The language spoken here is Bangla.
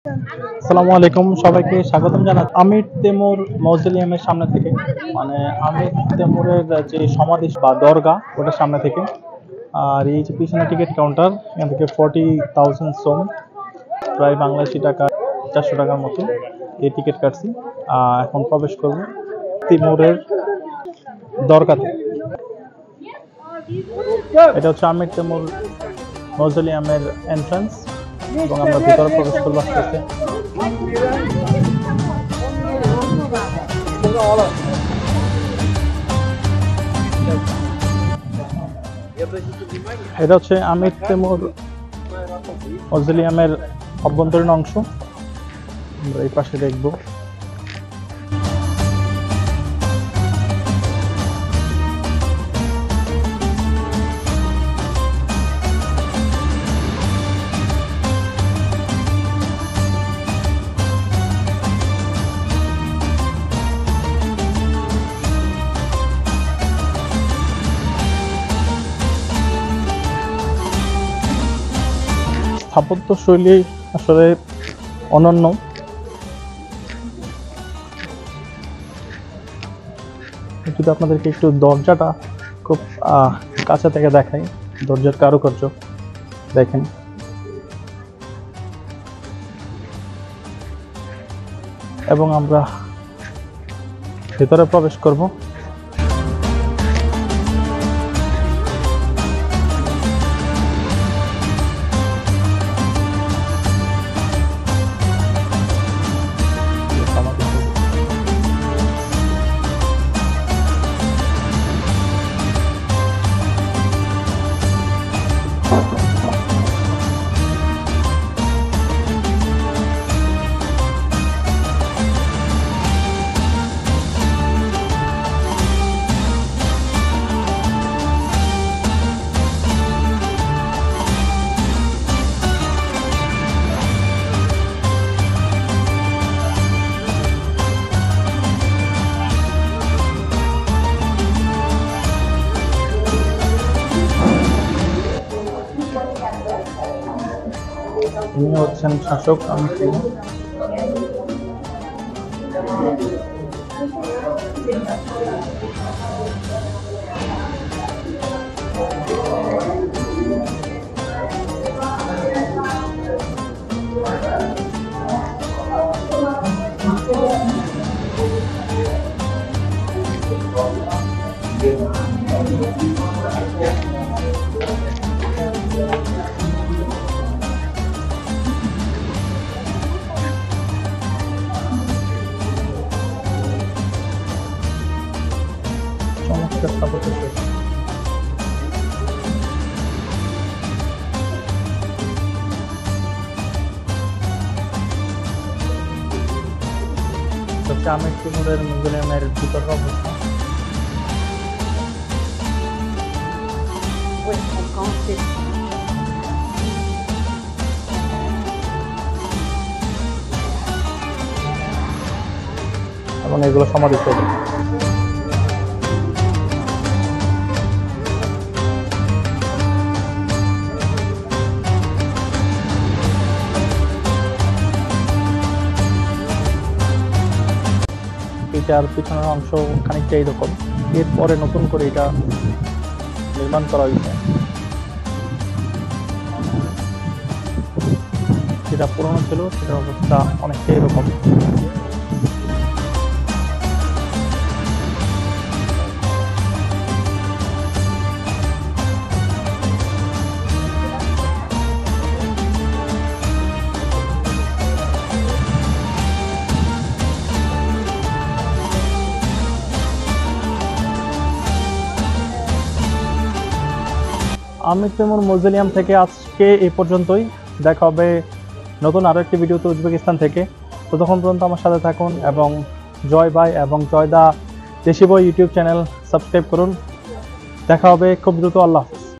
আসসালামু আলাইকুম, সবাইকে স্বাগতম জানাচ্ছি আমির তেমুর মausoleum-এর সামনে থেকে। মানে আমির তেমুরের যে সমাধি বা দরগা ওটার সামনে থেকে। আর এই যে পিছনে টিকিট কাউন্টার, এখান থেকে 40,000 সোম, প্রায় বাংলাদেশি টাকা 400 টাকার মতো এই টিকিট কাটছি। এখন প্রবেশ করব তিমুরের দরগাতে। এটা হচ্ছে আমির তেমুর মausoleum-এর এন্ট্রান্স এবং আমরা ভিতরে প্রবেশ করবো আস্তে আস্তে। এটা হচ্ছে আমির তেমুর মausoleum-এর অভ্যন্তরীণ অংশ, আমরা এই পাশে দেখবো। স্থাপত্য শৈলী আসলে অনন্য। যদি আপনাদেরকে একটু দরজাটা খুব কাছে থেকে দেখাই, দরজার কারুকার্য দেখেন। এবং আমরা ভেতরে প্রবেশ করব। ইনি হচ্ছেন শাসক আমির তেমুর। চমৎকার স্থাপত্য শৈলী। আমির তেমুরের মিউজিয়ামের ভিতর অবস্থা। এবং এগুলো সমাধিস্থল। এটার পিছনের অংশ খানিকটা এইরকম, এরপরে নতুন করে এটা নির্মাণ করা হয়েছে। যেটা পুরনো ছিল সেটার অবস্থা অনেকটা এরকম। আমির তেমুর মausoleum থেকে আজকে এই পর্যন্তই। দেখা হবে নতুন আরো একটি ভিডিওতে উজবেকিস্তান থেকে। ততক্ষণ পর্যন্ত আমার সাথে থাকুন এবং জয় ভাই এবং জয় দা দেশি বই ইউটিউব চ্যানেল সাবস্ক্রাইব করুন। দেখা হবে খুব দ্রুত। আল্লাহ হাফেজ।